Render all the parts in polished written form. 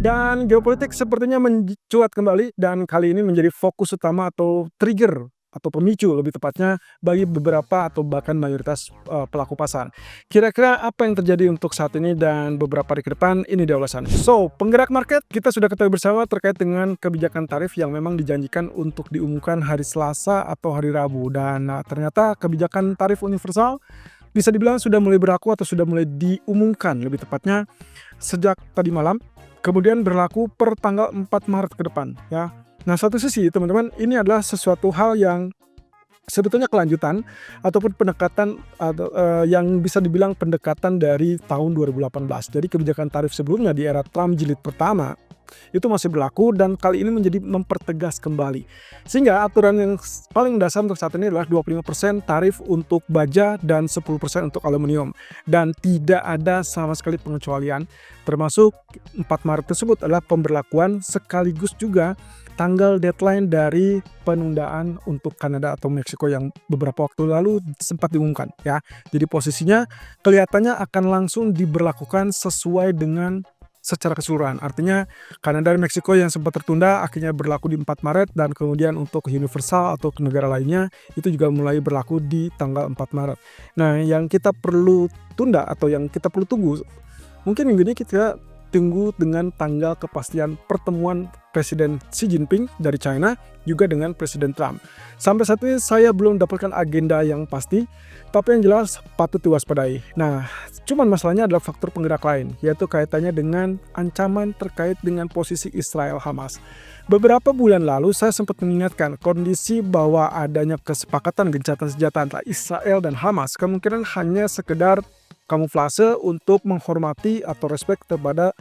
Dan geopolitik sepertinya mencuat kembali dan kali ini menjadi fokus utama atau trigger atau pemicu lebih tepatnya bagi beberapa atau bahkan mayoritas pelaku pasar. Kira-kira apa yang terjadi untuk saat ini dan beberapa hari ke depan ini dia ulasannya. So, penggerak market kita sudah ketahui bersama terkait dengan kebijakan tarif yang memang dijanjikan untuk diumumkan hari Selasa atau hari Rabu dan ternyata kebijakan tarif universal bisa dibilang sudah mulai berlaku atau sudah mulai diumumkan lebih tepatnya sejak tadi malam. Kemudian berlaku per tanggal 4 Maret ke depan ya. Nah, satu sisi teman-teman ini adalah sesuatu hal yang sebetulnya kelanjutan ataupun pendekatan atau yang bisa dibilang pendekatan dari tahun 2018. Jadi kebijakan tarif sebelumnya di era Trump jilid pertama itu masih berlaku dan kali ini menjadi mempertegas kembali. Sehingga aturan yang paling dasar untuk saat ini adalah 25% tarif untuk baja dan 10% untuk aluminium. Dan tidak ada sama sekali pengecualian, termasuk 4 Maret tersebut adalah pemberlakuan sekaligus juga tanggal deadline dari penundaan untuk Kanada atau Meksiko yang beberapa waktu lalu sempat diumumkan ya. Jadi posisinya kelihatannya akan langsung diberlakukan sesuai dengan secara keseluruhan. Artinya Kanada dan Meksiko yang sempat tertunda akhirnya berlaku di 4 Maret dan kemudian untuk universal atau ke negara lainnya itu juga mulai berlaku di tanggal 4 Maret. Nah, yang kita perlu tunda atau yang kita perlu tunggu mungkin minggu ini kita tunggu dengan tanggal kepastian pertemuan Presiden Xi Jinping dari China juga dengan Presiden Trump. Sampai saat ini saya belum mendapatkan agenda yang pasti, tapi yang jelas patut diwaspadai. Nah, cuman masalahnya adalah faktor penggerak lain, yaitu kaitannya dengan ancaman terkait dengan posisi Israel Hamas. Beberapa bulan lalu saya sempat mengingatkan kondisi bahwa adanya kesepakatan gencatan senjata antara Israel dan Hamas kemungkinan hanya sekedar kamuflase untuk menghormati atau respect kepada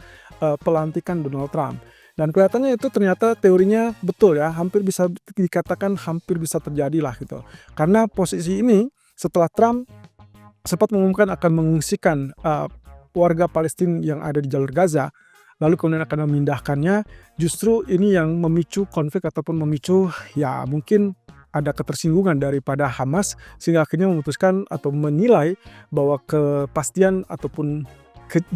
pelantikan Donald Trump. Dan kelihatannya itu ternyata teorinya betul ya, hampir bisa dikatakan hampir bisa terjadi lah gitu. Karena posisi ini setelah Trump sempat mengumumkan akan mengungsikan warga Palestina yang ada di jalur Gaza, lalu kemudian akan memindahkannya, justru ini yang memicu konflik ataupun memicu ya mungkin ada ketersinggungan daripada Hamas sehingga akhirnya memutuskan atau menilai bahwa kepastian ataupun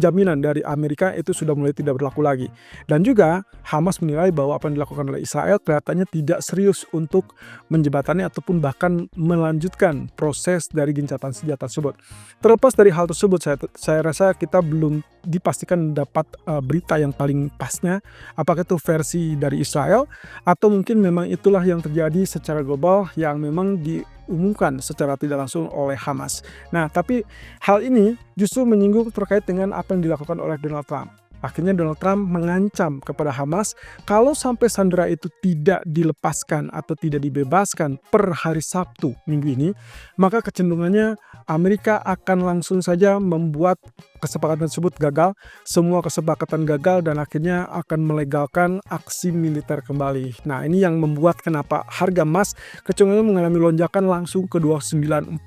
jaminan dari Amerika itu sudah mulai tidak berlaku lagi. Dan juga Hamas menilai bahwa apa yang dilakukan oleh Israel kelihatannya tidak serius untuk menjembatani ataupun bahkan melanjutkan proses dari gencatan senjata tersebut. Terlepas dari hal tersebut, saya rasa kita belum dipastikan dapat berita yang paling pasnya apakah itu versi dari Israel atau mungkin memang itulah yang terjadi secara global yang memang diumumkan secara tidak langsung oleh Hamas. Nah, tapi hal ini justru menyinggung terkait dengan apa yang dilakukan oleh Donald Trump. Akhirnya Donald Trump mengancam kepada Hamas kalau sampai sandera itu tidak dilepaskan atau tidak dibebaskan per hari Sabtu minggu ini, maka kecenderungannya Amerika akan langsung saja membuat kesepakatan tersebut gagal, semua kesepakatan gagal dan akhirnya akan melegalkan aksi militer kembali. Nah, ini yang membuat kenapa harga emas kecenderungan mengalami lonjakan langsung ke 2942,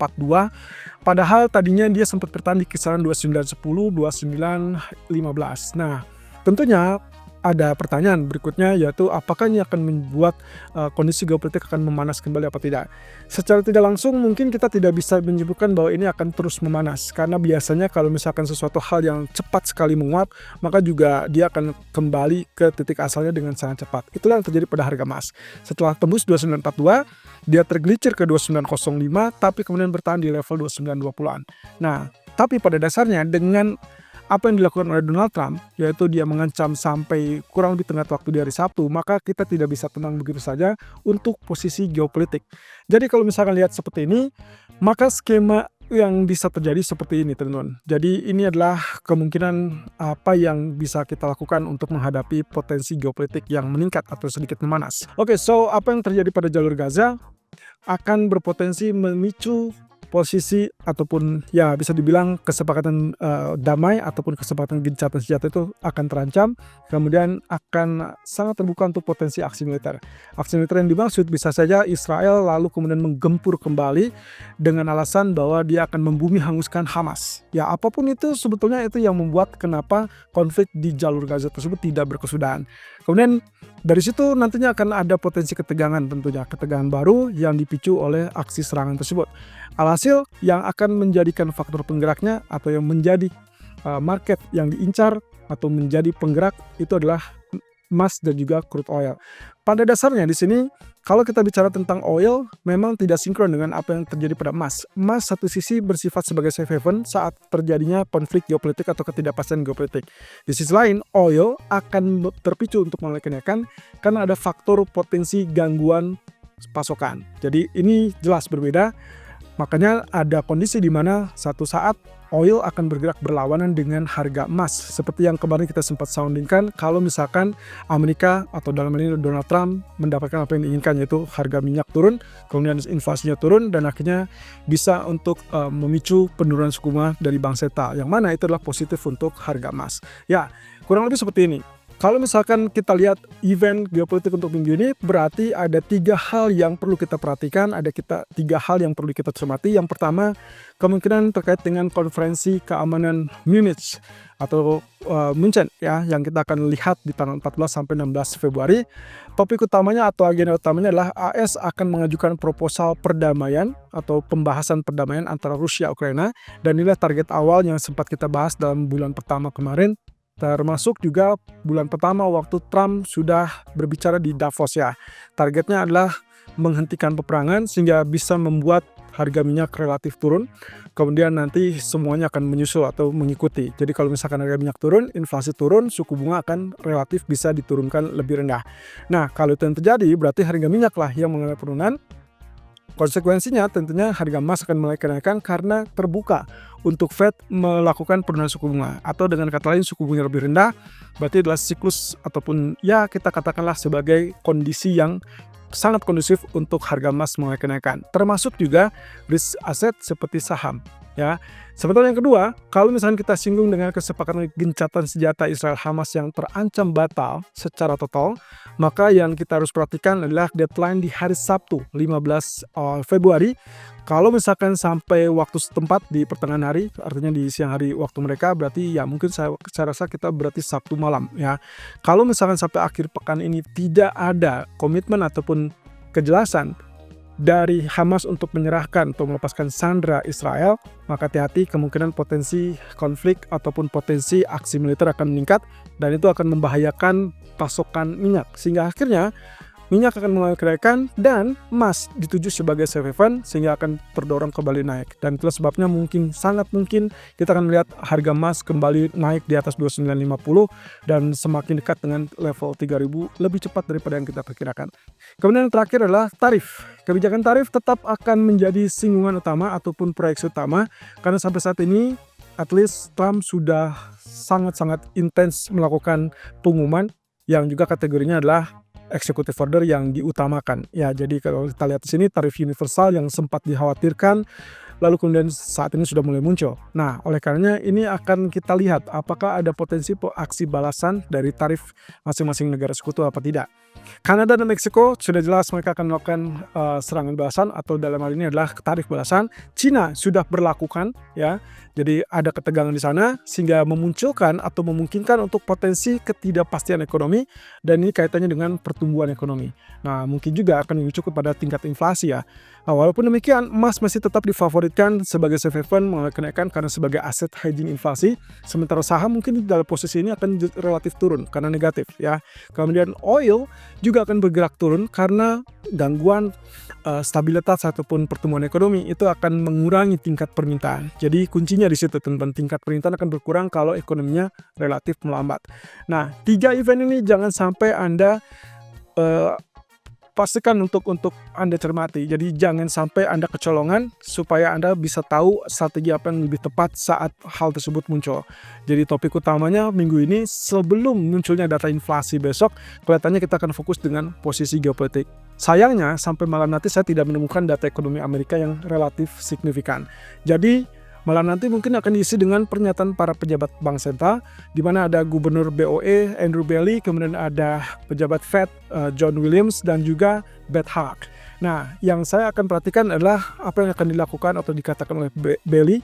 padahal tadinya dia sempat bertahan di kisaran 2910, 2915. Nah, tentunya ada pertanyaan berikutnya yaitu apakah ini akan membuat kondisi geopolitik akan memanas kembali apa tidak. Secara tidak langsung mungkin kita tidak bisa menyebutkan bahwa ini akan terus memanas karena biasanya kalau misalkan sesuatu hal yang cepat sekali menguap maka juga dia akan kembali ke titik asalnya dengan sangat cepat. Itulah yang terjadi pada harga emas. Setelah tembus 2942 dia tergelincir ke 2905 tapi kemudian bertahan di level 2920-an. Nah, tapi pada dasarnya dengan apa yang dilakukan oleh Donald Trump, yaitu dia mengancam sampai kurang lebih tengah waktu di hari Sabtu, maka kita tidak bisa tenang begitu saja untuk posisi geopolitik. Jadi kalau misalkan lihat seperti ini, maka skema yang bisa terjadi seperti ini teman-teman. Jadi ini adalah kemungkinan apa yang bisa kita lakukan untuk menghadapi potensi geopolitik yang meningkat atau sedikit memanas. Oke, so apa yang terjadi pada jalur Gaza akan berpotensi memicu posisi ataupun ya bisa dibilang kesepakatan damai ataupun kesepakatan gencatan senjata itu akan terancam, kemudian akan sangat terbuka untuk potensi aksi militer. Aksi militer yang dimaksud bisa saja Israel lalu kemudian menggempur kembali dengan alasan bahwa dia akan membumi hanguskan Hamas. Ya apapun itu sebetulnya itu yang membuat kenapa konflik di jalur Gaza tersebut tidak berkesudahan. Kemudian dari situ nantinya akan ada potensi ketegangan tentunya, ketegangan baru yang dipicu oleh aksi serangan tersebut. Alhasil yang akan menjadikan faktor penggeraknya atau yang menjadi market yang diincar atau menjadi penggerak itu adalah emas dan juga crude oil. Pada dasarnya di sini kalau kita bicara tentang oil memang tidak sinkron dengan apa yang terjadi pada emas. Emas satu sisi bersifat sebagai safe haven saat terjadinya konflik geopolitik atau ketidakpastian geopolitik. Di sisi lain, oil akan terpicu untuk mengalami kenaikan karena ada faktor potensi gangguan pasokan. Jadi ini jelas berbeda. Makanya ada kondisi di mana satu saat oil akan bergerak berlawanan dengan harga emas. Seperti yang kemarin kita sempat soundingkan, kalau misalkan Amerika atau dalam hal ini Donald Trump mendapatkan apa yang diinginkan, yaitu harga minyak turun, kemudian inflasinya turun, dan akhirnya bisa untuk memicu penurunan suku bunga dari Bank Sentral, yang mana itu adalah positif untuk harga emas. Ya, kurang lebih seperti ini. Kalau misalkan kita lihat event geopolitik untuk minggu ini, berarti ada 3 hal yang perlu kita perhatikan, ada 3 hal yang perlu kita cermati. Yang pertama, kemungkinan terkait dengan konferensi keamanan Munich atau Munchen ya, yang kita akan lihat di tanggal 14 sampai 16 Februari. Topik utamanya atau agenda utamanya adalah AS akan mengajukan proposal perdamaian atau pembahasan perdamaian antara Rusia Ukraina, dan inilah target awal yang sempat kita bahas dalam bulan pertama kemarin. Termasuk juga bulan pertama waktu Trump sudah berbicara di Davos ya. Targetnya adalah menghentikan peperangan sehingga bisa membuat harga minyak relatif turun. Kemudian nanti semuanya akan menyusul atau mengikuti. Jadi kalau misalkan harga minyak turun, inflasi turun, suku bunga akan relatif bisa diturunkan lebih rendah. Nah, kalau itu yang terjadi berarti harga minyak lah yang mengalami penurunan. Konsekuensinya tentunya harga emas akan mulai kenaikan karena terbuka untuk Fed melakukan penurunan suku bunga, atau dengan kata lain suku bunga lebih rendah berarti adalah siklus ataupun ya kita katakanlah sebagai kondisi yang sangat kondusif untuk harga emas mulai kenaikan, termasuk juga risk aset seperti saham ya. Sementara yang kedua, kalau misalnya kita singgung dengan kesepakatan gencatan senjata Israel Hamas yang terancam batal secara total, maka yang kita harus perhatikan adalah deadline di hari Sabtu 15 Februari. Kalau misalkan sampai waktu setempat di pertengahan hari, artinya di siang hari waktu mereka, berarti ya mungkin saya rasa kita berarti Sabtu malam ya. Kalau misalkan sampai akhir pekan ini tidak ada komitmen ataupun kejelasan dari Hamas untuk menyerahkan atau melepaskan sandera Israel, maka hati-hati, kemungkinan potensi konflik ataupun potensi aksi militer akan meningkat, dan itu akan membahayakan pasokan minyak, sehingga akhirnya minyak akan mengalami kenaikan dan emas dituju sebagai safe haven sehingga akan terdorong kembali naik. Dan itulah sebabnya sangat mungkin kita akan melihat harga emas kembali naik di atas 2950 dan semakin dekat dengan level 3000 lebih cepat daripada yang kita perkirakan. Kemudian yang terakhir adalah tarif. Kebijakan tarif tetap akan menjadi singgungan utama ataupun proyeksi utama, karena sampai saat ini at least Trump sudah sangat-sangat intens melakukan pengumuman yang juga kategorinya adalah executive order yang diutamakan. Ya, jadi kalau kita lihat di sini tarif universal yang sempat dikhawatirkan, lalu kemudian saat ini sudah mulai muncul. Nah, oleh karenanya ini akan kita lihat apakah ada potensi aksi balasan dari tarif masing-masing negara sekutu apa tidak. Kanada dan Meksiko sudah jelas mereka akan melakukan serangan balasan atau dalam hal ini adalah tarif balasan. Cina sudah berlakukan ya. Jadi ada ketegangan di sana sehingga memunculkan atau memungkinkan untuk potensi ketidakpastian ekonomi, dan ini kaitannya dengan pertumbuhan ekonomi. Nah, mungkin juga akan menunjuk kepada tingkat inflasi ya. Nah, walaupun demikian, emas masih tetap difavoritkan sebagai safe haven mengalami kenaikan karena sebagai aset hedging inflasi, sementara saham mungkin dalam posisi ini akan relatif turun karena negatif ya. Kemudian oil juga akan bergerak turun karena gangguan stabilitas ataupun pertumbuhan ekonomi itu akan mengurangi tingkat permintaan. Jadi kuncinya di situ, teman-teman, tingkat permintaan akan berkurang kalau ekonominya relatif melambat. Nah, 3 event ini jangan sampai Anda pastikan untuk Anda cermati. Jadi jangan sampai Anda kecolongan, supaya Anda bisa tahu strategi apa yang lebih tepat saat hal tersebut muncul. Jadi topik utamanya minggu ini sebelum munculnya data inflasi besok, kelihatannya kita akan fokus dengan posisi geopolitik. Sayangnya sampai malam nanti saya tidak menemukan data ekonomi Amerika yang relatif signifikan. Jadi malam nanti mungkin akan diisi dengan pernyataan para pejabat Bank Sentral, di mana ada Gubernur BOE Andrew Bailey, kemudian ada pejabat Fed John Williams, dan juga Beth Hawke. Nah, yang saya akan perhatikan adalah apa yang akan dilakukan atau dikatakan oleh Bailey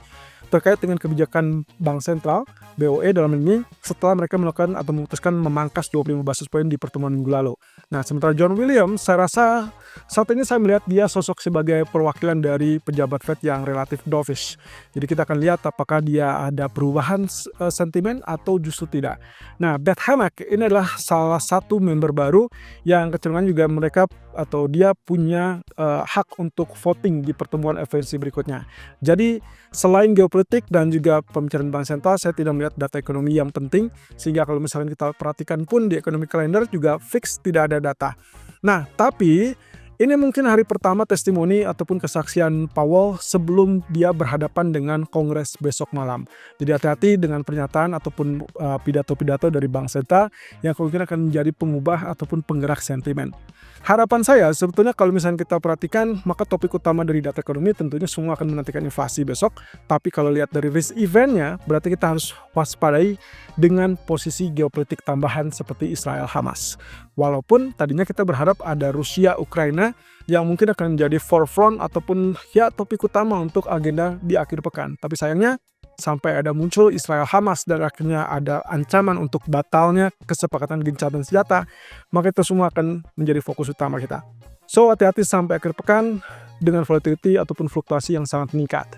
terkait dengan kebijakan bank sentral, BOE dalam ini, setelah mereka melakukan atau memutuskan memangkas 25 basis poin di pertemuan minggu lalu. Nah, sementara John Williams, saya rasa saat ini saya melihat dia sosok sebagai perwakilan dari pejabat Fed yang relatif dovish. Jadi kita akan lihat apakah dia ada perubahan sentimen atau justru tidak. Nah, Beth Hamack ini adalah salah satu member baru yang kecenderungan juga mereka atau dia punya hak untuk voting di pertemuan FOMC berikutnya. Jadi selain geopolitik dan juga pembicaraan bank sentral, saya tidak melihat data ekonomi yang penting, sehingga kalau misalnya kita perhatikan pun di economic calendar juga fix tidak ada data. Nah, tapi ini mungkin hari pertama testimoni ataupun kesaksian Powell sebelum dia berhadapan dengan Kongres besok malam. Jadi hati-hati dengan pernyataan ataupun pidato-pidato dari bank sentral yang kemungkinan akan menjadi pengubah ataupun penggerak sentimen. Harapan saya sebetulnya kalau misalnya kita perhatikan, maka topik utama dari data ekonomi tentunya semua akan menantikan inflasi besok. Tapi kalau lihat dari risk eventnya, berarti kita harus waspadai dengan posisi geopolitik tambahan seperti Israel-Hamas. Walaupun tadinya kita berharap ada Rusia-Ukraina yang mungkin akan menjadi forefront ataupun ya topik utama untuk agenda di akhir pekan. Tapi sayangnya sampai ada muncul Israel-Hamas dan akhirnya ada ancaman untuk batalnya kesepakatan gencatan senjata, maka itu semua akan menjadi fokus utama kita. So, hati-hati sampai akhir pekan dengan volatility ataupun fluktuasi yang sangat meningkat.